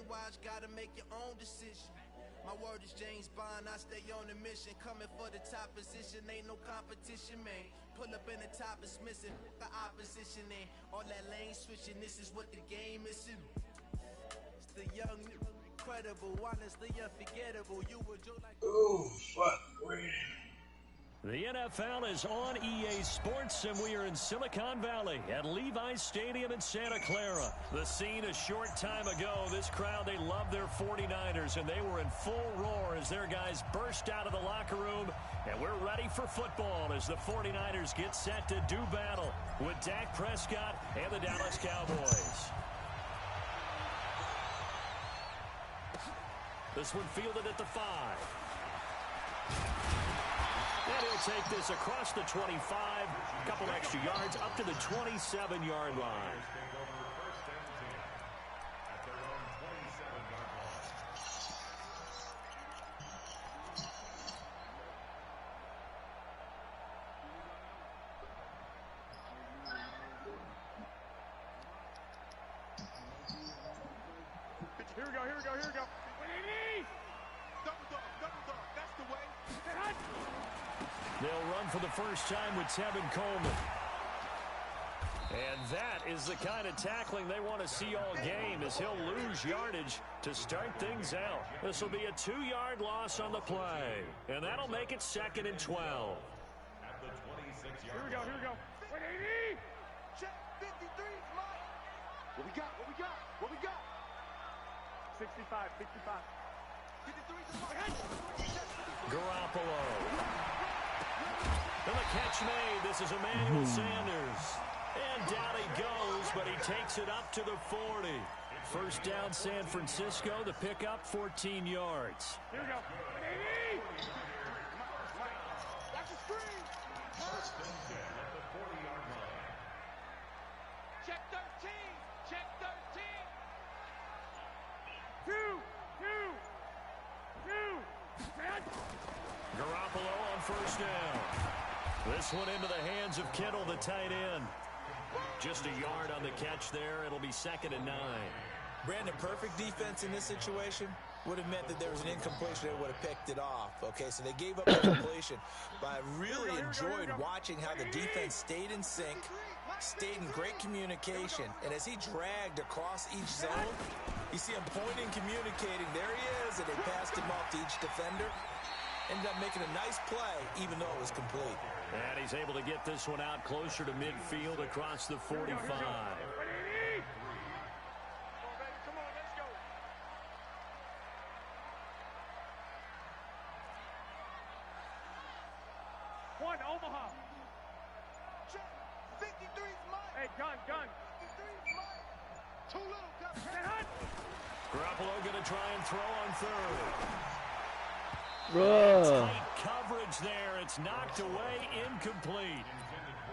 watch, gotta make your own decision. My word is James Bond, I stay on a mission. Coming for the top position, ain't no competition, man. Pull up in the top, it's missing the opposition, and all that lane switching, this is what the game is. It's the young, incredible, honestly unforgettable. You would joke like... Oh, fuck, wait. The NFL is on EA Sports, and we are in Silicon Valley at Levi's Stadium in Santa Clara. The scene a short time ago. This crowd, they love their 49ers, and they were in full roar as their guys burst out of the locker room. And we're ready for football as the 49ers get set to do battle with Dak Prescott and the Dallas Cowboys. This one fielded at the 5. And he'll take this across the 25, a couple extra yards, up to the 27-yard line. Here we go, here we go, here we go. Double dog, that's the way. They'll run for the first time with Tevin Coleman. And that is the kind of tackling they want to see all game, as he'll lose yardage to start things out. This will be a 2-yard loss on the play, and that'll make it 2nd and 12. At the 26-yard Here we go, here we go. 180! Check 53, Mike. What we got, what we got, what we got? 65, 65. 53 to Garoppolo. And the catch made. This is Emmanuel Sanders. And down he goes, but he takes it up to the 40. First down, San Francisco. The pickup, 14 yards. Here we go. 180! That's a screen. First and 10 at the 40-yard line. Check 13. Check 13. 2. Garoppolo on first down. This one into the hands of Kittle, the tight end. Just a yard on the catch there. It'll be 2nd and 9. Brandon, perfect defense in this situation would have meant that there was an incompletion that would have picked it off. Okay, so they gave up the completion. But I really enjoyed watching how the defense stayed in sync, stayed in great communication. And as he dragged across each zone, you see him pointing, communicating. There he is, and they passed him off to each defender. Ended up making a nice play, even though it was complete. And he's able to get this one out closer to midfield across the 45. Come on, let's go. One, Omaha. Check. 53's Mike. Hey, gun. 53's Mike. Too little. Garoppolo going to try and throw on third. Bruh. Tight coverage there. It's knocked away, incomplete.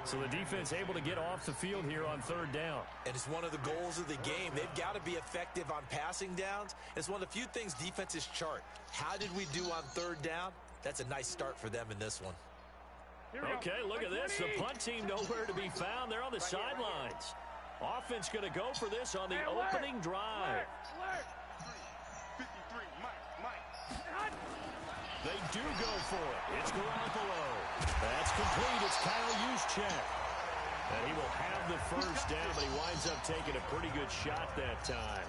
So the defense able to get off the field here on 3rd down. And it's one of the goals of the game. They've got to be effective on passing downs. It's one of the few things defenses chart. How did we do on 3rd down? That's a nice start for them in this one. Okay, look at this. The punt team nowhere to be found. They're on the sidelines. Offense going to go for this on the opening drive. 53, Mike. They do go for it. It's Garoppolo. That's complete. It's Kyle Juszczyk. And he will have the first down, but he winds up taking a pretty good shot that time.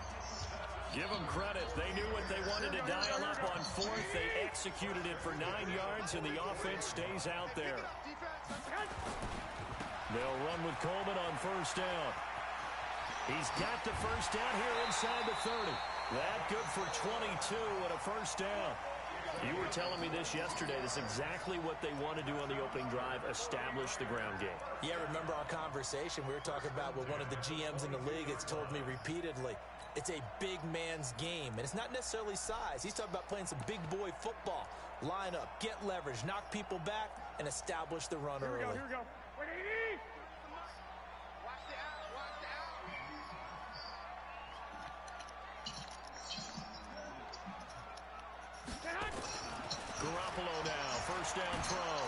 Give them credit. They knew what they wanted to dial up on 4th. They executed it for 9 yards, and the offense stays out there. They'll run with Coleman on first down. He's got the first down here inside the 30. That good for 22 and a first down. You were telling me this yesterday. This is exactly what they want to do on the opening drive, establish the ground game. Yeah, remember our conversation we were talking about with one of the GMs in the league. It's told me repeatedly, it's a big man's game. And it's not necessarily size. He's talking about playing some big boy football. Line up, get leverage, knock people back, and establish the run early. Here we go. 180! Garoppolo now, first down throw.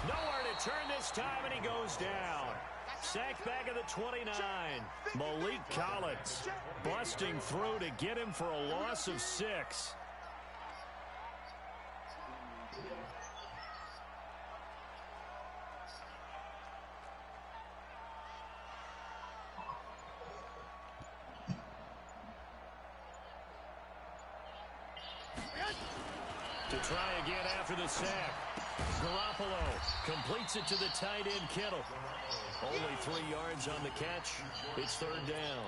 Nowhere to turn this time, and he goes down. Sacked back at the 29. Malik Collins busting through to get him for a loss of 6. To try again after the sack. Garoppolo completes it to the tight end, Kittle. Only 3 yards on the catch. It's 3rd down.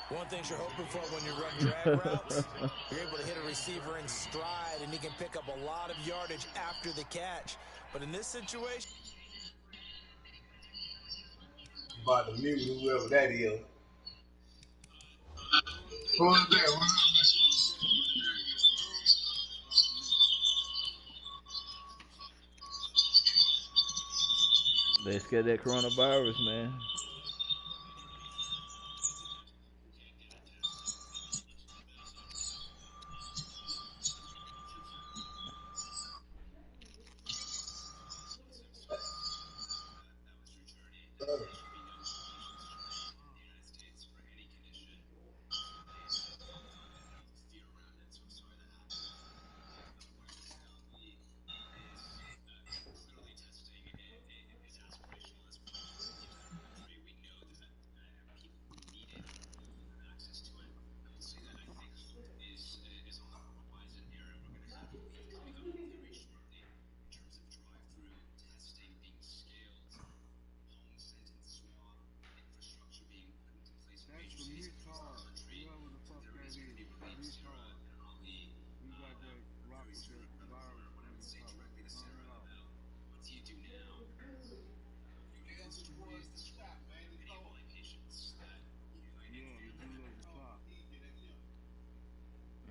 One thing you're hoping for when you run drag routes, you're able to hit a receiver in stride, and he can pick up a lot of yardage after the catch. But in this situation... About to mute whoever that is. Who is that? They scared that coronavirus, man.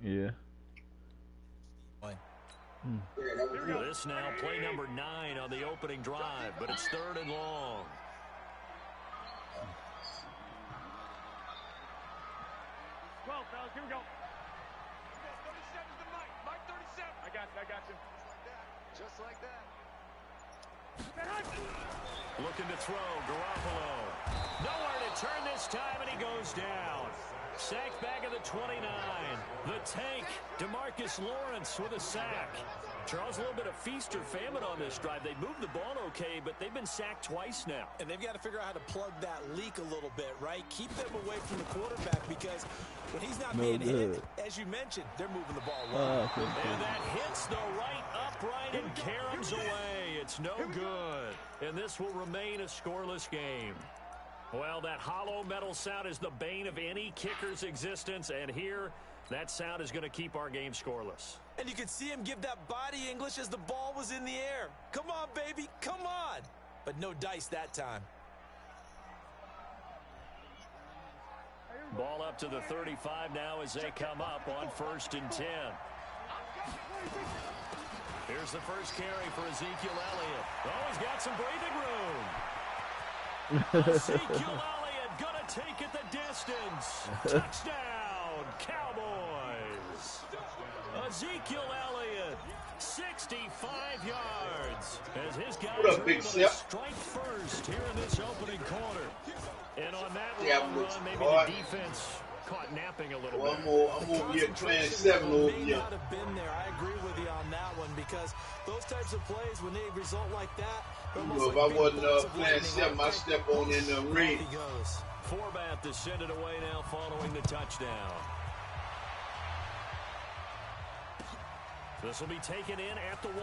Yeah. This now play number 9 on the opening drive, but it's 3rd and long. Well, fellas, here we go. 37's the Mike. Mike 37. I got you. Just like that. Looking to throw, Garoppolo. Nowhere to turn this time, and he goes down. Sacked back at the 29. The tank, DeMarcus Lawrence with a sack. Charles, a little bit of feast or famine on this drive. They moved the ball okay, but they've been sacked twice now. And they've got to figure out how to plug that leak a little bit, right? Keep them away from the quarterback, because when he's not being hit, as you mentioned, they're moving the ball well. And that hits the right upright and caroms away. It's no good. And this will remain a scoreless game. Well, that hollow metal sound is the bane of any kicker's existence, and here, that sound is going to keep our game scoreless. And you could see him give that body English as the ball was in the air. Come on, baby, come on. But no dice that time. Ball up to the 35 now as they come up on 1st and 10. Here's the first carry for Ezekiel Elliott. Oh, he's got some breathing room. Ezekiel Elliott gonna take it the distance. Touchdown, Cowboys. Ezekiel Elliott, 65 yards, as his guys are able to strike first here in this opening quarter. And on that long run, maybe the defense caught napping a little bit. I'm over here playing 7 over here. Not have been there. I agree with you on that one, because those types of plays, when they result like that, if I wasn't playing 7, I'd step on in the ring. Forbath to send it away now following the touchdown. This will be taken in at the 1.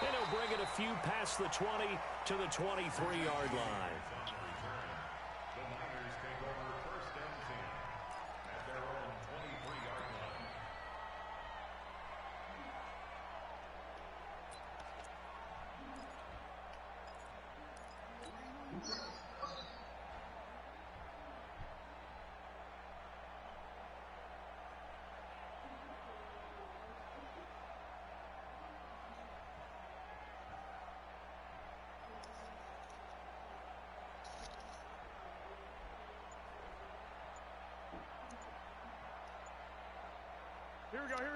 And he'll bring it a few past the 20 to the 23-yard line. The Niners take over 1st and 10 at their own 23-yard line.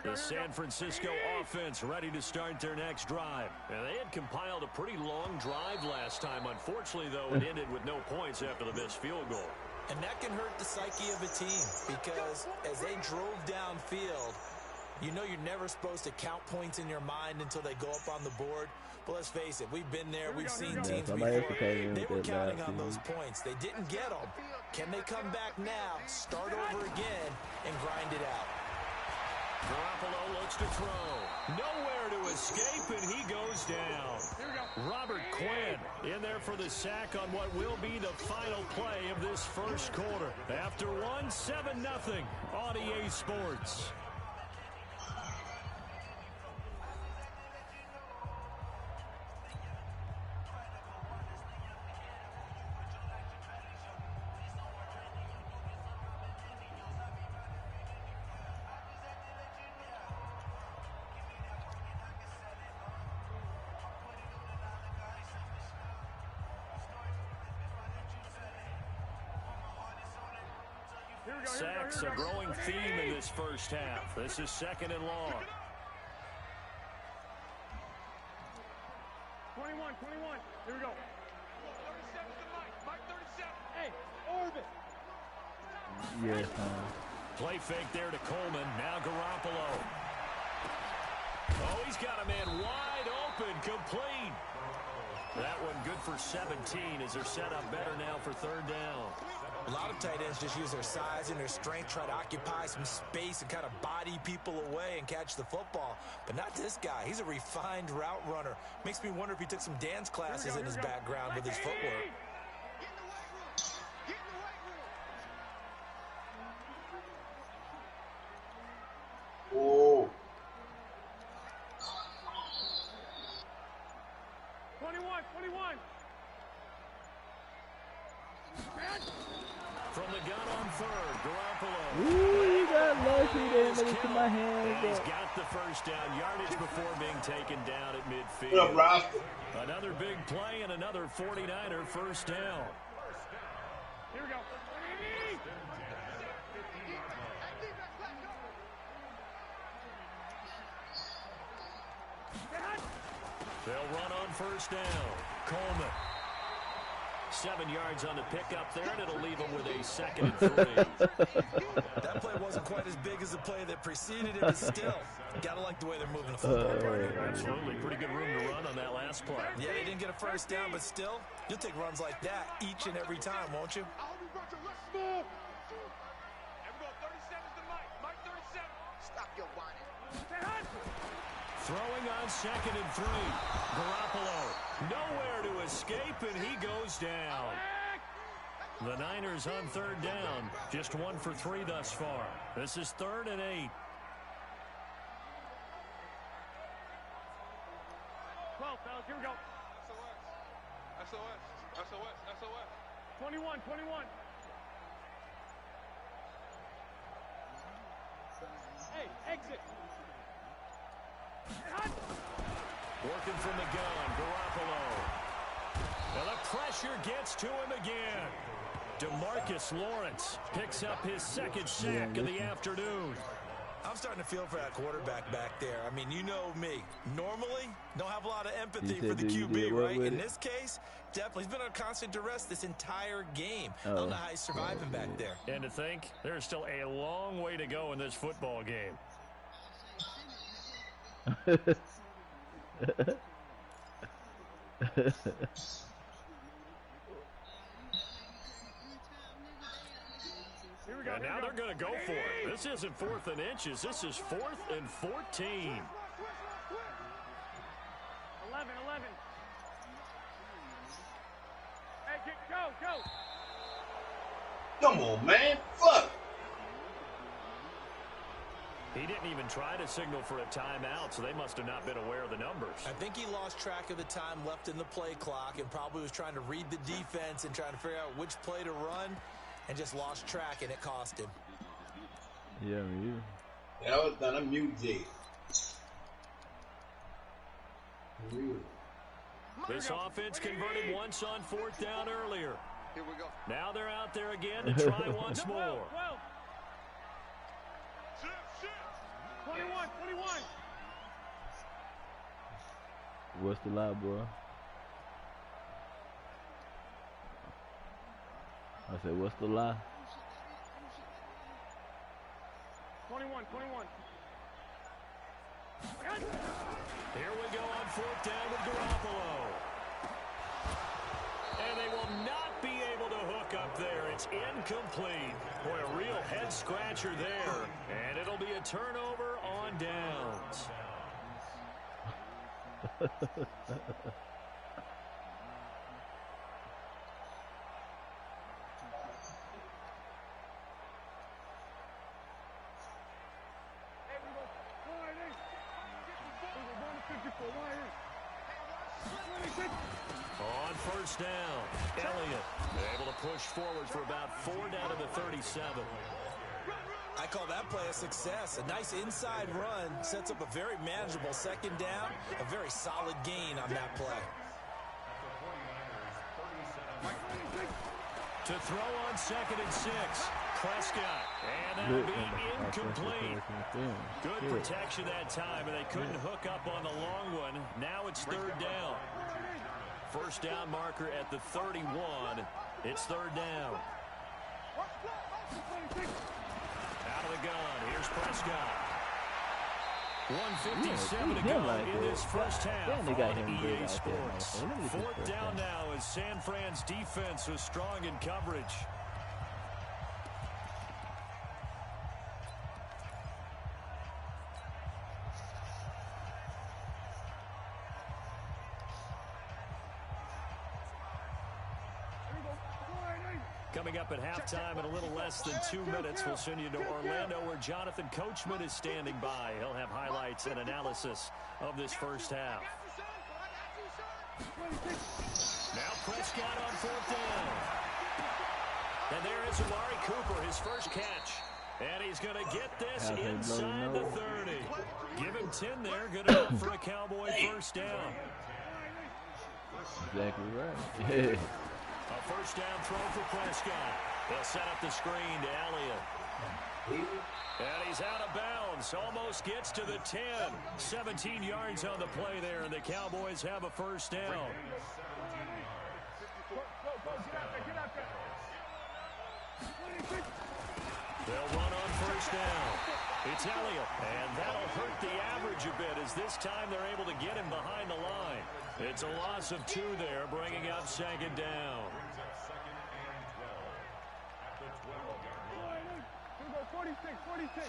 The San Francisco offense ready to start their next drive. And they had compiled a pretty long drive last time. Unfortunately, though, it ended with no points after the missed field goal. And that can hurt the psyche of a team because as they drove downfield, you know you're never supposed to count points in your mind until they go up on the board. But let's face it, we've been there, we've seen teams before. They were counting on those points. They didn't get them. Can they come back now, start over again, and grind it out? Garoppolo looks to throw. Nowhere to escape, and he goes down. Robert Quinn in there for the sack on what will be the final play of this first quarter. After one, 7-0 on EA Sports. Sacks, a growing theme in this first half. This is 2nd and long. 21. Here we go. 37 to Mike 37. Hey, orbit. Yes, Play fake there to Coleman. Now Garoppolo. Oh, he's got a man wide open, complete. That one good for 17 as they're set up better now for 3rd down. A lot of tight ends just use their size and their strength, try to occupy some space and kind of body people away and catch the football. But not this guy. He's a refined route runner. Makes me wonder if he took some dance classes in his background with his footwork. Get in the weight room. Oh. 21. From the gun on 3rd, Garoppolo. Ooh, he got lucky. They didn't make it to my hands. And he's got the first down yardage before being taken down at midfield. What up, Rasta? Another big play and another 49er first down. Here we go. They'll run on first down. Coleman. 7 yards on the pickup there, and it'll leave him with a 2nd and 3. That play wasn't quite as big as the play that preceded it, but still, gotta like the way they're moving the football. Absolutely, pretty good room to run on that last play. Yeah, they didn't get a first down, but still, you'll take runs like that each and every time, won't you? I'll be Roger. Let's move. Here we go. 37 to Mike 37. Stop your whining. Throwing on 2nd and 3. Garoppolo. Nowhere to escape, and he goes down. The Niners on 3rd down. Just 1 for 3 thus far. This is 3rd and 8. 12, fellas. Here we go. SOS. 21. Hey, exit. Working from the gun, Garoppolo. Now the pressure gets to him again. DeMarcus Lawrence picks up his 2nd sack of the afternoon. I'm starting to feel for that quarterback back there. I mean, you know me. Normally, don't have a lot of empathy for the QB, right? In this case, definitely. He's been under constant duress this entire game. I don't know how he's surviving back there. And to think, there's still a long way to go in this football game. And now they're going to go for it. This isn't 4th and inches. This is 4th and 14. 11. Hey, go. Come on, man. Fuck. He didn't even try to signal for a timeout, so they must have not been aware of the numbers. I think he lost track of the time left in the play clock and probably was trying to read the defense and trying to figure out which play to run and just lost track, and it cost him. Yeah, me. That was done. I'm mute, Jay. This offense converted once on 4th down earlier. Here we go. Now they're out there again to try once more. 12. 21. What's the lie, bro? I said, what's the lie? 21. Here we go on 4th down with Garoppolo. And they will not be able to hook up there. It's incomplete. Boy, a real head-scratcher there. And it'll be a turnover on downs. On 1st down, Elliott able to push forward for about 4 down to the 37. I call that play a success. A nice inside run sets up a very manageable 2nd down. A very solid gain on that play. To throw on 2nd and 6. Prescott. And that'll be incomplete. Good protection that time, and they couldn't hook up on the long one. Now it's 3rd down. 1st down marker at the 31. It's 3rd down. Out of the gun. Here's Prescott. 1:57 to go in this first half on EA Sports. 4th down now as San Fran's defense was strong in coverage. Coming up at halftime in a little less than 2 minutes, we'll send you to Orlando where Jonathan Coachman is standing by. He'll have highlights and analysis of this first half. Now Prescott on 4th down. And there is Amari Cooper, his first catch. And he's going to get this inside the 30. Give him 10 there. Good enough for a Cowboy 1st down. Exactly right. A 1st down throw for Prescott. They'll set up the screen to Elliott. And he's out of bounds. Almost gets to the 10. 17 yards on the play there, and the Cowboys have a 1st down. They'll run on 1st down. It's Elliott, and that'll hurt the average a bit as this time they're able to get him behind the line. It's a loss of 2 there, bringing up 2nd down. 46.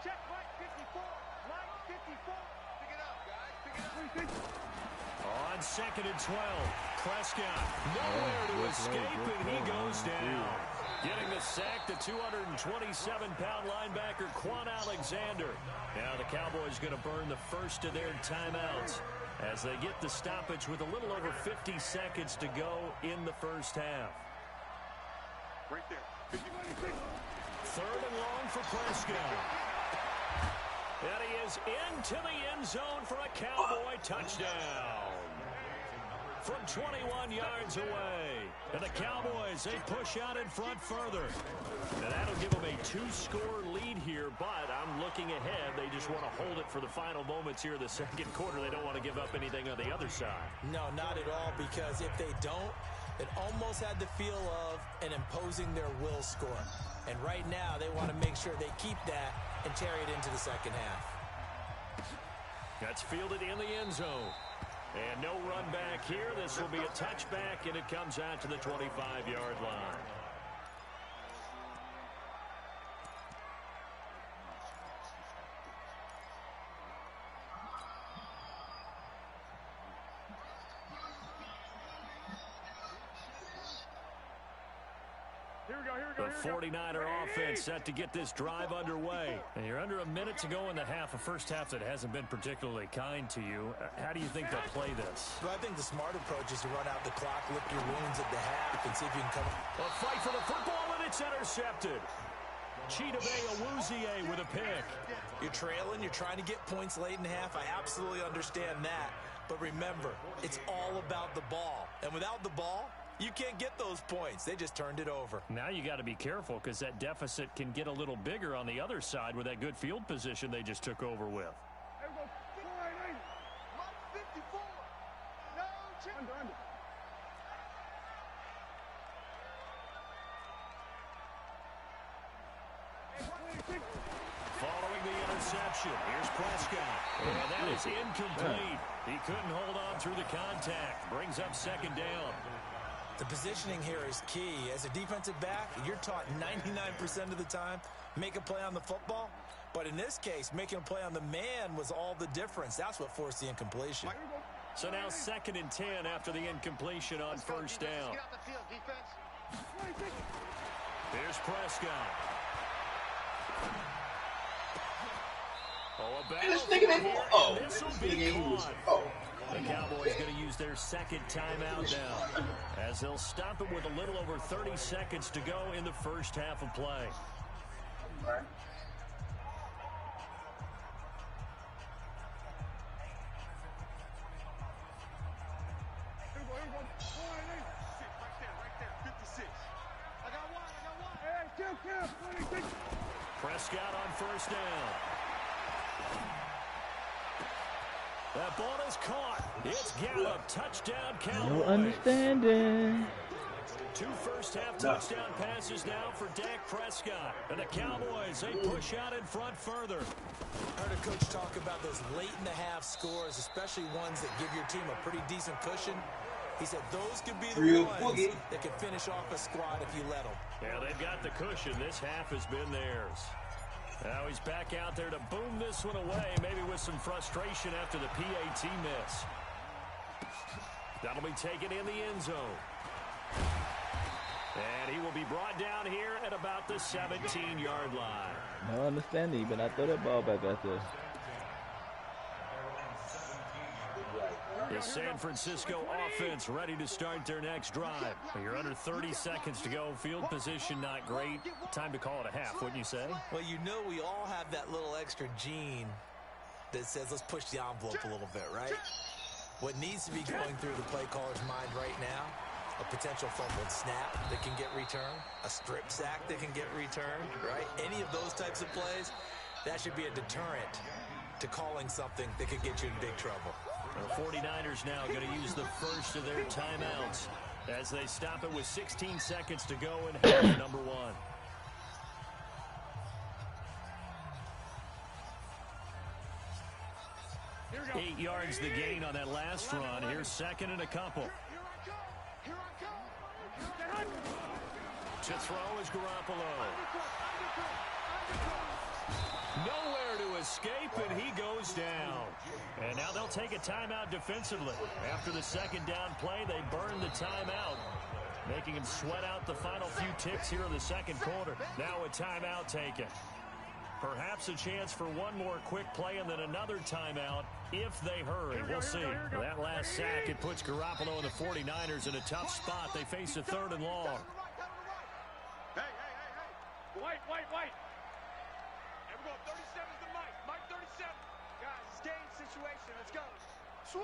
Check, Mike, 54. Mike, 54. Pick it up, guys. Pick it up. On 2nd and 12, Prescott nowhere to escape, and he goes down. Getting the sack, the 227-pound linebacker, Quan Alexander. Now the Cowboys going to burn the first of their timeouts as they get the stoppage with a little over 50 seconds to go in the first half. Right there. 3rd and long for Prescott. And he is into the end zone for a Cowboy touchdown. From 21 yards away. And the Cowboys, they push out in front further. And that'll give them a 2-score lead here, but I'm looking ahead. They just want to hold it for the final moments here in the 2nd quarter. They don't want to give up anything on the other side. No, not at all, because if they don't, it almost had the feel of an imposing their will score. And right now, they want to make sure they keep that and carry it into the 2nd half. That's fielded in the end zone. And no run back here. This will be a touchback, and it comes out to the 25-yard line. The 49er offense set to get this drive underway. And you're under a minute to go in the half, a first half that hasn't been particularly kind to you. How do you think they'll play this? Well, I think the smart approach is to run out the clock, lick your wounds at the half, and see if you can come. A fight for the football, and it's intercepted. Chidobe Awuzie with a pick. You're trailing, you're trying to get points late in the half. I absolutely understand that. But remember, it's all about the ball. And without the ball, You can't get those points. They just turned it over. Now you got to be careful because that deficit can get a little bigger on the other side with that good field position they just took over with. Following the interception, here's Prescott. And that is incomplete. He couldn't hold on through the contact. Brings up second down. The positioning here is key. As a defensive back, you're taught 99% of the time, make a play on the football. But in this case, making a play on the man was all the difference. That's what forced the incompletion. So now 2nd and 10 after the incompletion on first down. Here's Prescott. Oh, a This nigga didn't. Oh, this this will be nigga was. caught. Oh. The Cowboys going to use their second timeout now, as they'll stop it with a little over 30 seconds to go in the first half of play. Right. Prescott on first down. That ball is caught. It's Gallup. Touchdown, Cowboys. No understanding. 2 first-half touchdown passes now for Dak Prescott. And the Cowboys, they push out in front further. I heard a coach talk about those late-in-the-half scores, especially ones that give your team a pretty decent cushion. He said those could be the Real ones boogie. that could finish off a squad if you let them. Yeah, they've got the cushion. This half has been theirs. Now he's back out there to boom this one away, maybe with some frustration after the PAT miss. That'll be taken in the end zone. And he will be brought down here at about the 17-yard line. No understanding, but I throw that ball back out there. The San Francisco offense ready to start their next drive. You're under 30 seconds to go. Field position not great. Time to call it a half, wouldn't you say? Well, you know we all have that little extra gene that says let's push the envelope a little bit, right? What needs to be going through the play caller's mind right now, a potential fumbled snap that can get returned, a strip sack that can get returned, right? Any of those types of plays, that should be a deterrent to calling something that could get you in big trouble. The 49ers now going to use the first of their timeouts as they stop it with 16 seconds to go in half number 1. Eight yards the gain on that last run. Here's second and a couple. To throw is Garoppolo. Nowhere to escape, and he goes down. And now they'll take a timeout defensively. After the second down play, they burn the timeout, making him sweat out the final few ticks here in the second quarter. Now a timeout taken. Perhaps a chance for one more quick play and then another timeout if they hurry. We'll see. That last sack, it puts Garoppolo and the 49ers in a tough spot. They face a 3rd and long. Hey. Wait. Here we go. 37's the Mike. Mike 37. Guys, it's game situation. Let's go. Switch.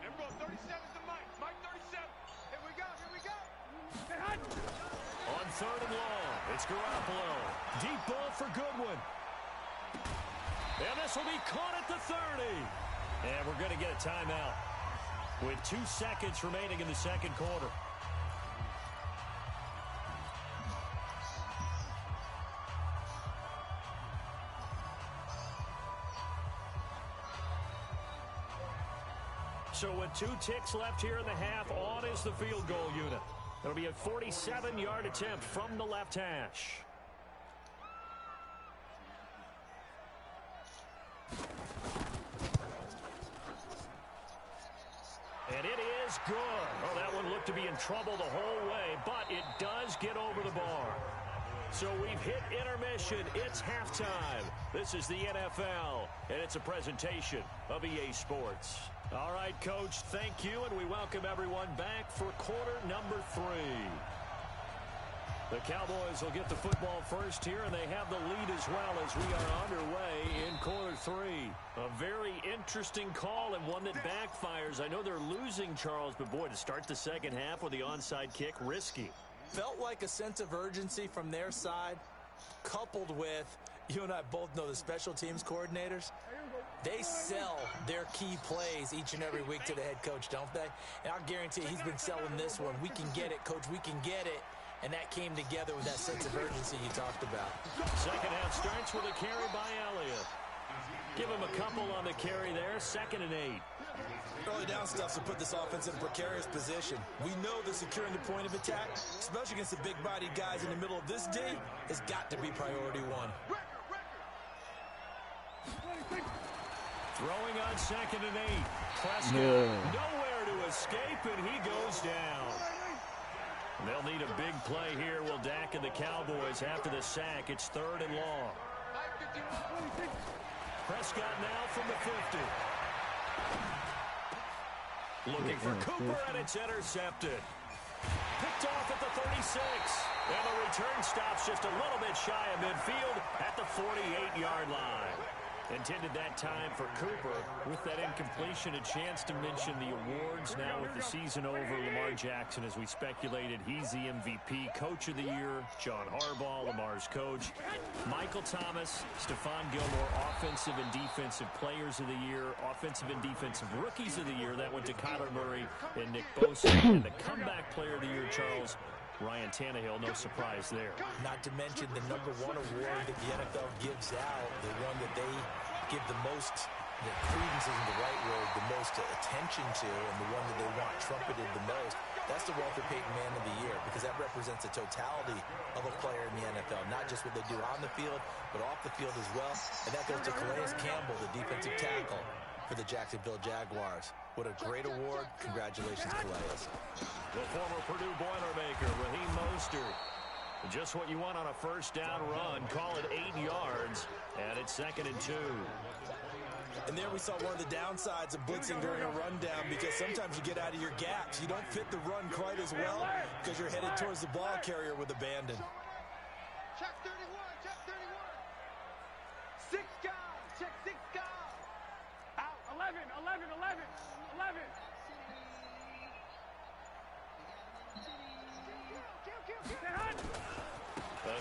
Here we go. 37's the Mike. Mike 37. Here we go. On 3rd and long, it's Garoppolo. Deep ball for Goodwin. And this will be caught at the 30. And we're going to get a timeout with 2 seconds remaining in the second quarter. So with 2 ticks left here in the half, on is the field goal unit. It'll be a 47-yard attempt from the left hash. And it is good. Oh, that one looked to be in trouble the whole way, but it does get over the bar. So we've hit intermission. It's halftime. This is the NFL, and it's a presentation of EA Sports. All right, Coach, thank you, and we welcome everyone back for quarter number 3. The Cowboys will get the football first here, and they have the lead as well as we are underway in quarter 3. A very interesting call and one that backfires. I know they're losing, Charles, but boy, to start the second half with the onside kick, risky. Felt like a sense of urgency from their side, coupled with, you and I both know the special teams coordinators. They sell their key plays each and every week to the head coach, don't they? And I'll guarantee he's been selling this one. We can get it, coach, we can get it. And that came together with that sense of urgency you talked about. Second half starts with a carry by Elliott. Give him a couple on the carry there. 2nd and 8. Early down stuff to put this offense in a precarious position. We know that securing the point of attack, especially against the big-bodied guys in the middle of this D, has got to be priority 1. Throwing on 2nd and 8. Prescott nowhere to escape, and he goes down. They'll need a big play here. Will Dak and the Cowboys after the sack. It's 3rd and long. Prescott now from the 50. Looking for Cooper, and it's intercepted. Picked off at the 36. And the return stops just a little bit shy of midfield at the 48-yard line. Intended that time for Cooper. With that incompletion, a chance to mention the awards. Now with the season over, Lamar Jackson, as we speculated, he's the MVP, Coach of the Year. John Harbaugh, Lamar's coach. Michael Thomas, Stephon Gilmore, Offensive and Defensive Players of the Year. Offensive and Defensive Rookies of the Year. That went to Kyler Murray and Nick Bosa. And the Comeback Player of the Year, Charles, Ryan Tannehill, no surprise there. Not to mention the #1 award that the NFL gives out, the one that they give the most, the credence isn't the right word, the most attention to, and the one that they want trumpeted the most. That's the Walter Payton Man of the Year, because that represents the totality of a player in the NFL, not just what they do on the field, but off the field as well. And that goes to Calais Campbell, the defensive tackle for the Jacksonville Jaguars. What a great award. Congratulations, Calais. The former Purdue Boilermaker, Raheem Mostert. Just what you want on a first down run. Call it 8 yards, and it's 2nd and 2. And there we saw one of the downsides of blitzing during a rundown, because sometimes you get out of your gaps. You don't fit the run quite as well because you're headed towards the ball carrier with abandon. Check 31, check 31. 6 guys, check 6 guys. Out, 11, 11, 11, 11.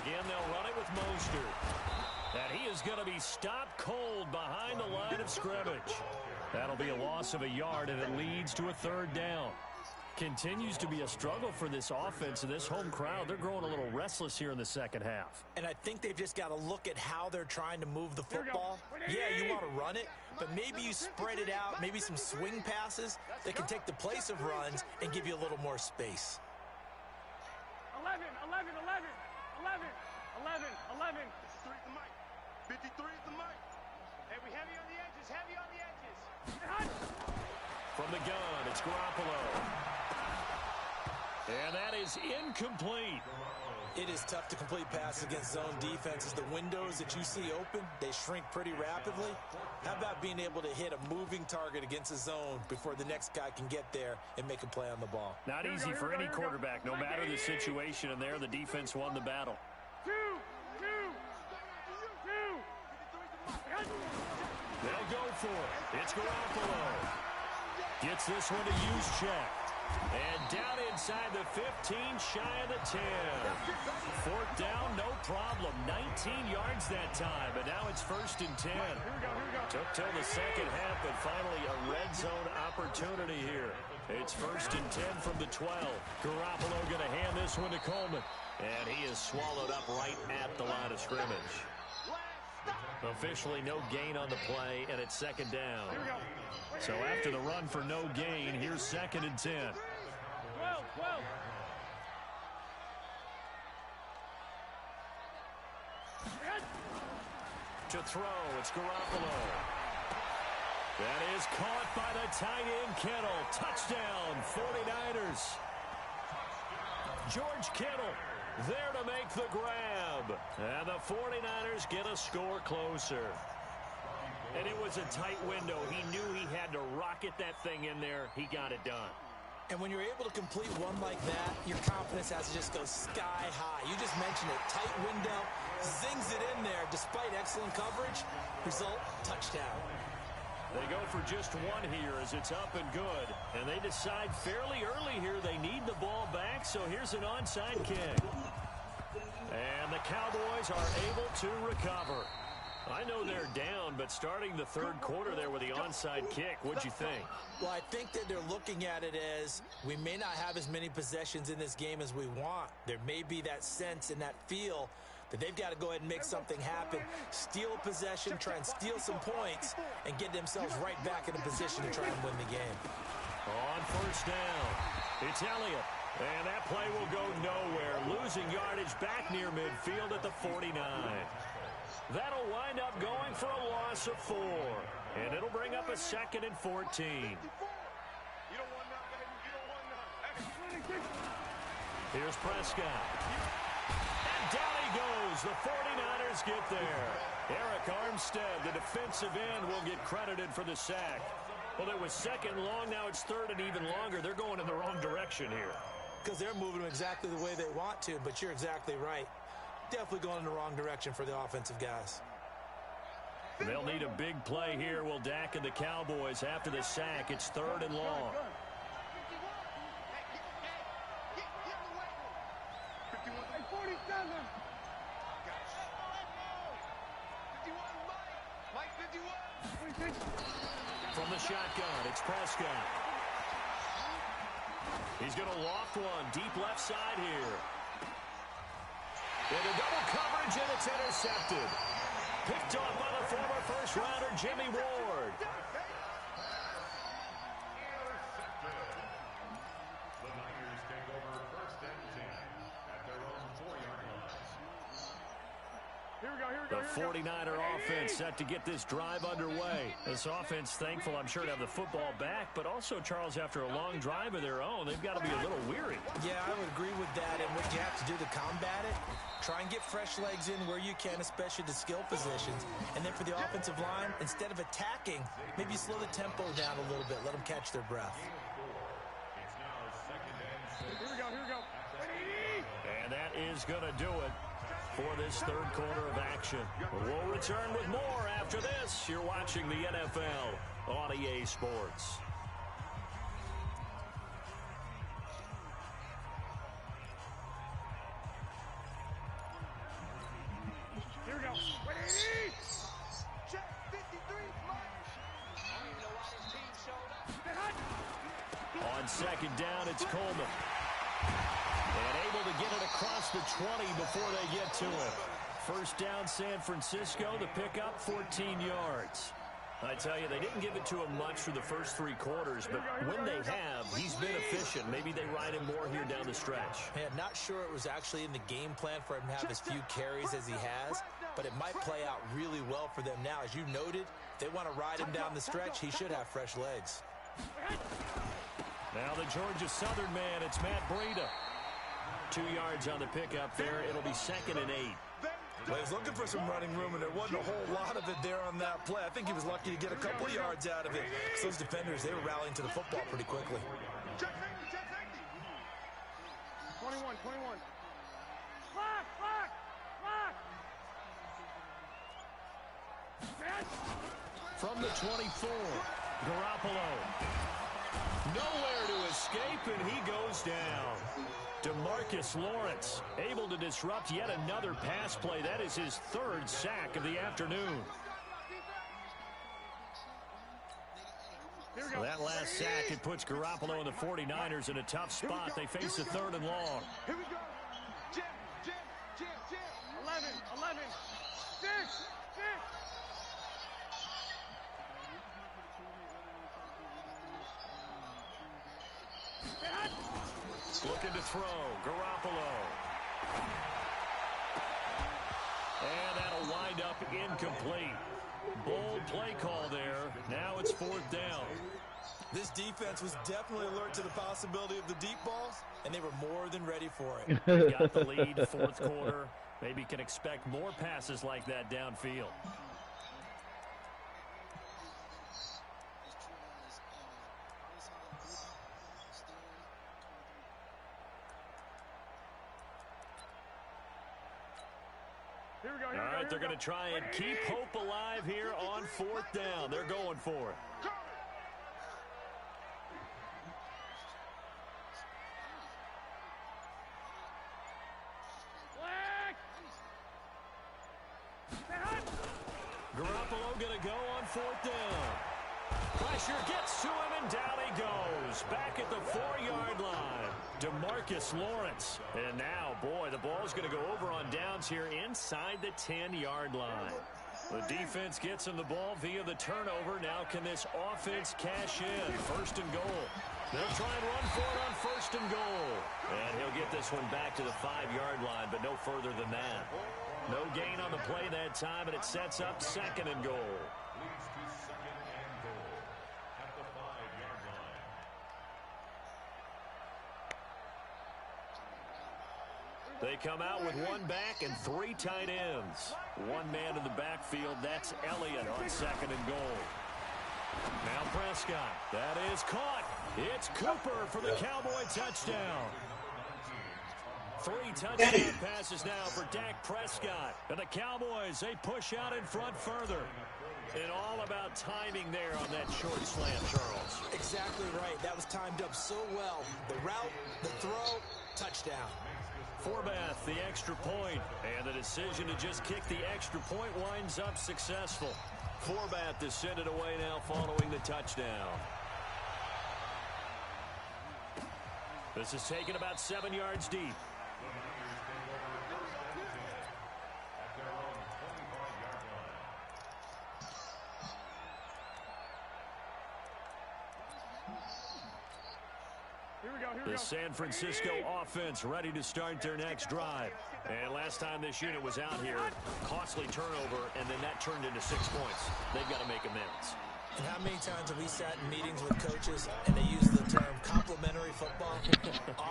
Again, they'll run it with Mostert. And he is going to be stopped cold behind the line of scrimmage. That'll be a loss of a yard, and it leads to a 3rd down. Continues to be a struggle for this offense and this home crowd. They're growing a little restless here in the second half. And I think they've just got to look at how they're trying to move the football. Yeah, you want to run it, but maybe you spread it out, maybe some swing passes that can take the place of runs and give you a little more space. 11, 11, 11, 11, 11, 11. 53 is the mic. 53 is the mic. Hey, we heavy on the edges, heavy on the edges. From the gun, it's Garoppolo. And that is incomplete. It is tough to complete passes against zone defenses. The windows that you see open, they shrink pretty rapidly. How about being able to hit a moving target against a zone before the next guy can get there and make a play on the ball? Not easy for any quarterback, no matter the situation. And there, the defense won the battle. 2. They'll go for it. It's Garoppolo. Gets this one to use check. And down inside the 15, shy of the 10. 4th down, no problem. 19 yards that time, but now it's 1st and 10. Took till the second half, but finally a red zone opportunity here. It's 1st and 10 from the 12. Garoppolo going to hand this one to Coleman. And he is swallowed up right at the line of scrimmage. Officially no gain on the play, and it's 2nd down. So after the run for no gain, here's 2nd and 10. 12. To throw, it's Garoppolo. That is caught by the tight end, Kittle. Touchdown, 49ers. George Kittle there to make the grab. And the 49ers get a score closer. And it was a tight window. He knew he had to rocket that thing in there. He got it done. And when you're able to complete one like that, your confidence has to just go sky high. You just mentioned it. Tight window, zings it in there despite excellent coverage. Result, touchdown. They go for just one here as it's up and good. And they decide fairly early here they need the ball back, so here's an onside kick. And the Cowboys are able to recover. I know they're down, but starting the third quarter there with the onside kick, what'd you think? Well, I think that they're looking at it as we may not have as many possessions in this game as we want. There may be that sense and that feel that they've got to go ahead and make something happen, steal a possession, try and steal some points, and get themselves right back in a position to try and win the game. On first down, it's Elliott. And that play will go nowhere, losing yardage back near midfield at the 49. That'll wind up going for a loss of 4. And it'll bring up a 2nd and 14. Here's Prescott. And down he goes. The 49ers get there. Eric Armstead, the defensive end, will get credited for the sack. Well, it was 2nd long. Now it's 3rd and even longer. They're going in the wrong direction here. Because they're moving them exactly the way they want to, but you're exactly right. Definitely going in the wrong direction for the offensive guys. They'll need a big play here. Will Dak and the Cowboys after the sack. It's 3rd and long. From the shotgun, it's Prescott. He's going to loft one deep left side here. Into double coverage, and it's intercepted. Picked off by the former first-rounder, Jimmy Ward. The Niners take over 1st and 10 at their own 4-yard line. Here we go. The 49er offense set to get this drive underway. This offense thankful, I'm sure, to have the football back, but also, Charles, after a long drive of their own, they've got to be a little weary. Yeah, I would agree with that, and what you have to do to combat it, try and get fresh legs in where you can, especially the skill positions. And then for the offensive line, instead of attacking, maybe slow the tempo down a little bit, let them catch their breath. It's now 2nd and 6. Here we go. And that is going to do it for this third quarter of action. We'll return with more after this. You're watching the NFL on EA Sports. Here we go. Check 53, On 2nd down, it's Coleman. And able to get it across the 20 before they get to him. First down, San Francisco. The pickup, 14 yards. I tell you, they didn't give it to him much for the first 3 quarters, but when they have, he's been efficient. Maybe they ride him more here down the stretch. Man, not sure it was actually in the game plan for him to have as few carries as he has, but it might play out really well for them now. As you noted, if they want to ride him down the stretch, he should have fresh legs. Now the Georgia Southern man, it's Matt Breida. 2 yards on the pickup there. It'll be 2nd and 8. Well, he was looking for some running room, and there wasn't a whole lot of it there on that play. I think he was lucky to get a couple yards out of it. So those defenders, they were rallying to the football pretty quickly. 21. Lock. From the 24, Garoppolo. Nowhere to escape, and he goes down. DeMarcus Lawrence able to disrupt yet another pass play. That is his 3rd sack of the afternoon. That last sack, it puts Garoppolo and the 49ers in a tough spot. They face a 3rd and long. Here we go. Jim. 11. 6. Looking to throw, Garoppolo. And that'll wind up incomplete. Bold play call there. Now it's 4th down. This defense was definitely alert to the possibility of the deep ball, and they were more than ready for it. They got the lead, 4th quarter. Maybe can expect more passes like that downfield. All right, they're going to try and keep hope alive here on 4th down. They're going for it. Garoppolo going to go on 4th down. Pressure gets to him, and down he goes. Back at the 4-yard line. DeMarcus Lawrence. And now, boy, the ball's going to go over on downs here inside the 10-yard line. The defense gets him the ball via the turnover. Now can this offense cash in? 1st and goal. They'll try and run for it on 1st and goal. And he'll get this one back to the 5-yard line, but no further than that. No gain on the play that time, and it sets up 2nd and goal. Leads to 2nd and goal at the 5-yard line. They come out with 1 back and 3 tight ends. 1 man in the backfield. That's Elliott on 2nd and goal. Now Prescott. That is caught. It's Cooper for the Cowboy touchdown. 3 touchdown passes now for Dak Prescott. And the Cowboys, they push out in front further. And all about timing there on that short slant, Charles. Exactly right. That was timed up so well. The route, the throw, touchdown. Forbath, the extra point. And the decision to just kick the extra point winds up successful. Forbath to send it away now following the touchdown. This is taken about 7 yards deep. The San Francisco offense ready to start their next drive. And last time this unit was out here, costly turnover, and then that turned into 6 points. They've got to make amends. And how many times have we sat in meetings with coaches and they use the term complementary football?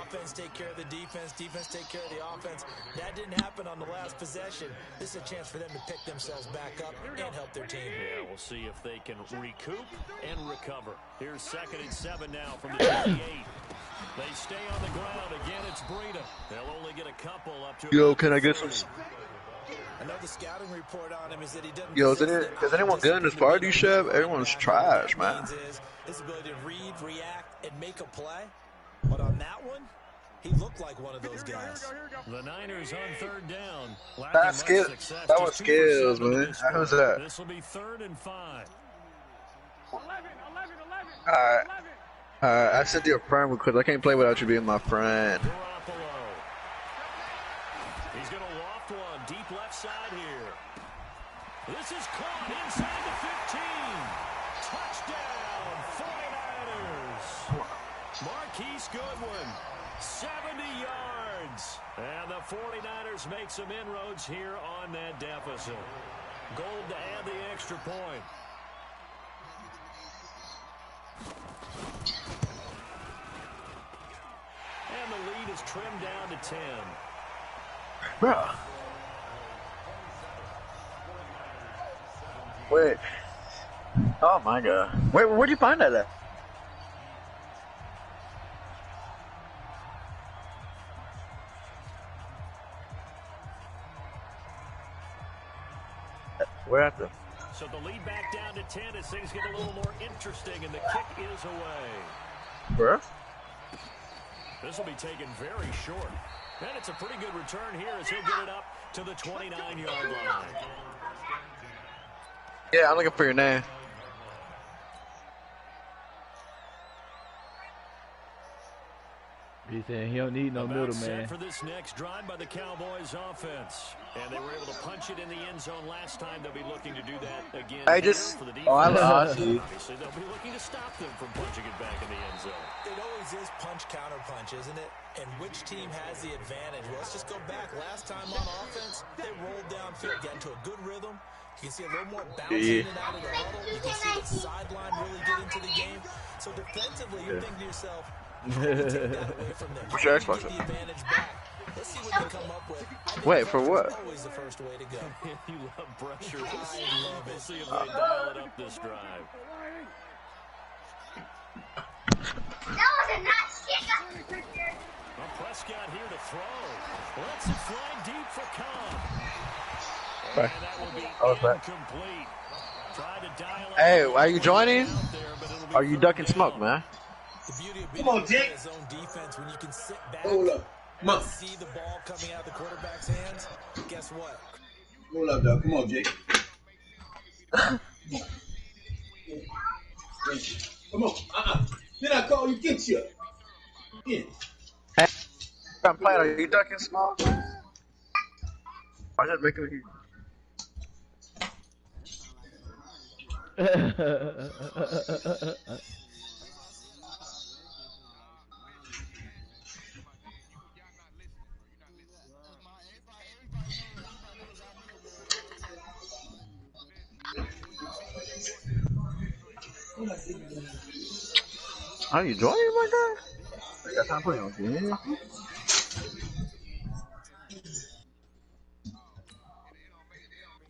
Offense take care of the defense, defense take care of the offense. That didn't happen on the last possession. This is a chance for them to pick themselves back up and help their team. Yeah, we'll see if they can recoup and recover. Here's 2nd and 7 now from the 28. They stay on the ground. Again, it's Breida. They'll only get a couple up to... Yo, can I get some... I know the scouting report on him is that he doesn't... Yo, is anyone good in this party, Chef? Everyone's trash, man. His ability to read, react, and make a play. But on that one, he looked like one of those guys. The Niners on 3rd down. That was skills, man. How's that? This will be 3rd and 5. 11. Alright. I sent you a friend request. I can't play without you being my friend. Garoppolo. He's going to loft one deep left side here. This is caught inside the 15. Touchdown, 49ers. Marquise Goodwin, 70 yards. And the 49ers make some inroads here on that deficit. Gold to add the extra point. And the lead is trimmed down to 10. Bruh. Wait. Oh my god. Wait, where'd you find that at? Where at the... So the lead back down to 10 as things get a little more interesting, and the kick is away. Bruh? This will be taken very short. And it's a pretty good return here as he'll get it up to the 29-yard line. Yeah, I'm looking for your name. He said he don't need no middleman. For this next drive by the Cowboys offense. And they were able to punch it in the end zone last time. They'll be looking to do that again for the defense. Oh, I lost you. Obviously, they'll be looking to stop them from punching it back in the end zone. It always is punch-counter-punch, isn't it? And which team has the advantage? Well, let's just go back. Last time on offense, they rolled downfield, got into a good rhythm. You can see a little more bouncing in and out of the huddle. You can see the sideline really get into the game. So defensively, you're thinking to yourself, take that away from them. What's your Xbox? Get the advantage back. Let's see what they come up with. Wait, for what? Always the first way to go. You love pressure. I love it. We'll see if they dial it up this drive. That was a nice kick. Well, Prescott here to throw. Lets it fly deep for Cobb. Right. Oh, right. Hey, are you joining? Are you ducking smoke, man? Come on, Jake. His own defense, when you can sit back and see the ball coming out of the quarterback's hands, guess what? Hold up, dog. Come on, Jake. Come on. Then I call you, get you. Yeah. Hey, I'm playing. Are you ducking smoke, man? I'm just making you. Are you joining, my guy? I got time playing on you. It's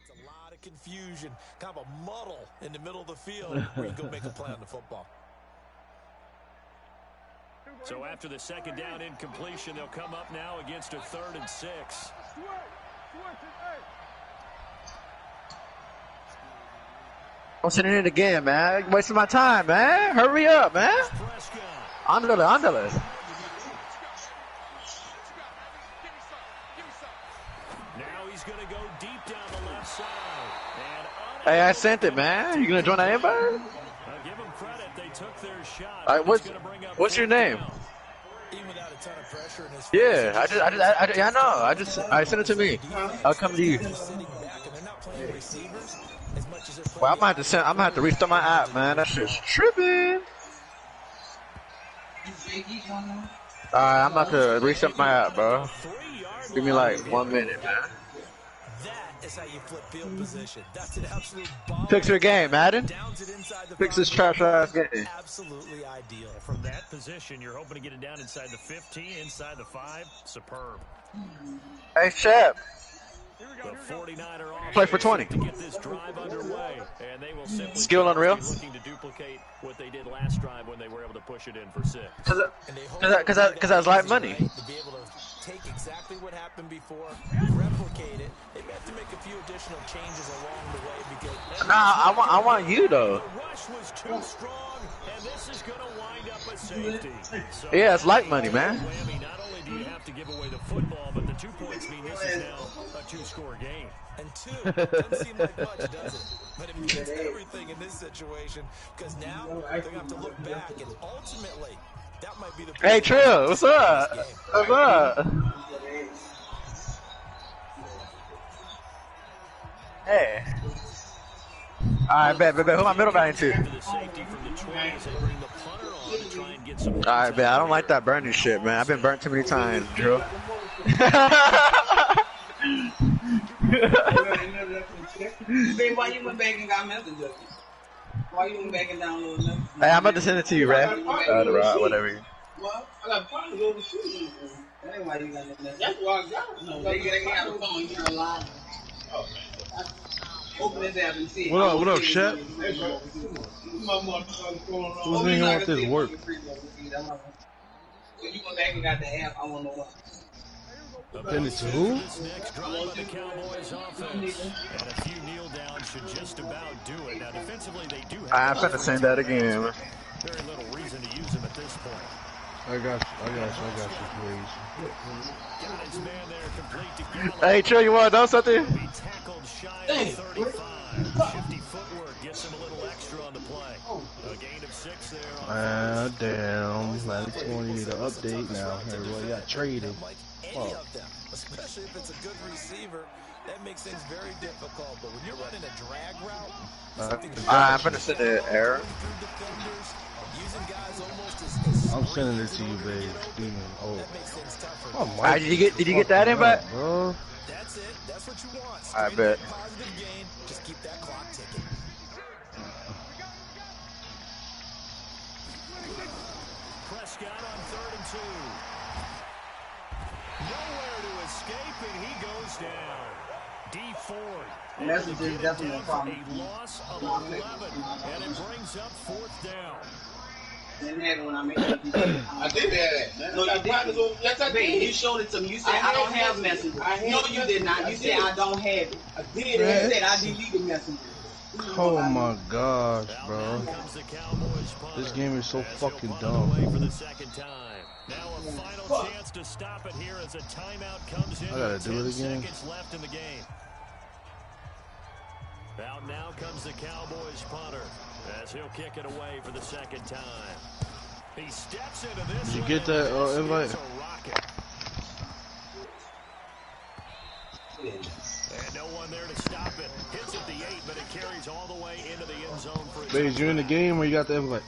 a lot of confusion, kind of a muddle in the middle of the field where you go make a play on the football. So after the second down incompletion, they'll come up now against a 3rd and 6. I'm sitting in it again, man. You're wasting my time, man. Hurry up, man. Ándale. Now he's going to go deep down the left side. Hey, I sent it, man. You gonna join that invite? I'll give them credit. They took their shot. All right, what's your name? Yeah, I know. I sent it to me. I'll come to you. Well, I'm gonna have to restart my app, man. That shit's tripping. Alright, I'm about to reset my app, bro. Give me like 1 minute, man. That is how you flip field position. That's an absolute Fix your game, Madden. Fix this trash ass game. Absolutely ideal. From that position, you're hoping to get it down inside the 15, inside the 5. Superb. Hey, Shep. The 49er Play for 20. to get this drive underway, and they will simply Skill Unreal. looking to duplicate what they did last drive when they were able to push it in for 6. Because I was like money. To be able to take exactly what happened before, replicate it. They may have to make a few additional changes along the way because. Nah, I want you though. The rush was too strong, and this is going to wind up a safety. So Yeah, it's like money, man. not only do you have to give away the football, but the 2 points mean this is now a 2-score game. And 2 doesn't seem like much, does it? But it means everything in this situation because now they're going to have to look back and ultimately that might be the. Hey, Trill, what's up? What's up? Hey. Alright, bet. Who my middle guy into? Alright, bet. I don't like that burning shit, man. I've been burnt too many times, Drew. Why you went back and got Messenger? Why you went back and downloaded Messenger? Hey, I'm about to send it to you, Ray. Whatever. Well, I got probably overseas. That ain't why you got Messenger. That's why I got it. No, they got a phone. You're alive. Open this app and see. What up, Shep? Who's nigga want this work? So you went back and got the app. I want to know what. Send it to who? Next drive by the Cowboys offense. And a few kneel downs should just about do it. Now defensively they do have I'm finna send that again. very little reason to use him at this point. I got you, please. Got his man there complete to Gallup. Hey, Trill, you wanna know something? Be tackled shy of 35. Shifty footwork gets him a little extra on the play. A gain of 6 there. Damn. Like 20 need an update now. Everybody got traded. Any of them, especially if it's a good receiver, that makes things very difficult. But when you're running a drag route, I'm finna send the error. I'm sending it to you, babe. Did you get that invite? Bro. That's it. That's what you want. I bet. Positive gain. Just keep that clock ticking. Prescott on 3rd and 2. Nowhere to escape, and he goes down. D Ford. Messenger is definitely a problem. A loss of 11, and it brings up 4th down. Didn't have it when I made it. I did have that, man. No, you didn't. Yes, I did. You showed it to me. You said I don't have Messenger. No, you did not. You said I don't have it. I did. You said I deleted Messenger. Oh my gosh, bro. This game is so fucking dumb. Now a final chance to stop it here as a timeout comes in. I gotta do it again. Seconds left in the game. Out now comes the Cowboys punter as he'll kick it away for the second time. He steps into this. Did you get that invite? And no one there to stop it. Hits at the 8, but it carries all the way into the end zone for a Baze, you in the game or you got the invite?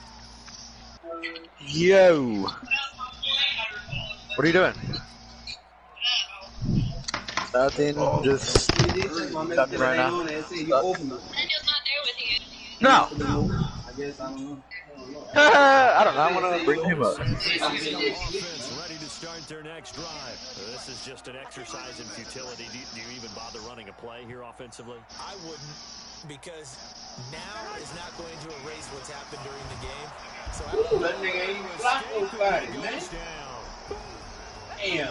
Yo. What are you doing? Nothing. Just nothing right now. No. I guess I don't know. I don't know. I want to bring him up. ready to start their next drive. This is just an exercise in futility. Do you even bother running a play here offensively? I wouldn't, because now is not going to erase what's happened during the game. So I don't that nigga ain't block nobody, man. Damn.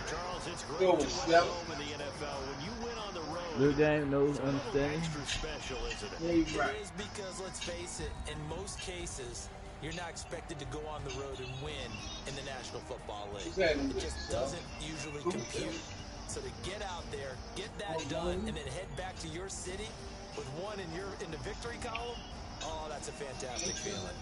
Charles, it's great Go to with win at home in the NFL. When you win on the road, Good game, no understanding. extra special, isn't it? Yeah, you're right. It is, because let's face it, in most cases, you're not expected to go on the road and win in the National Football League. It just doesn't usually compute. So to get out there, get that done, and then head back to your city with one in the victory column, oh, that's a fantastic feeling.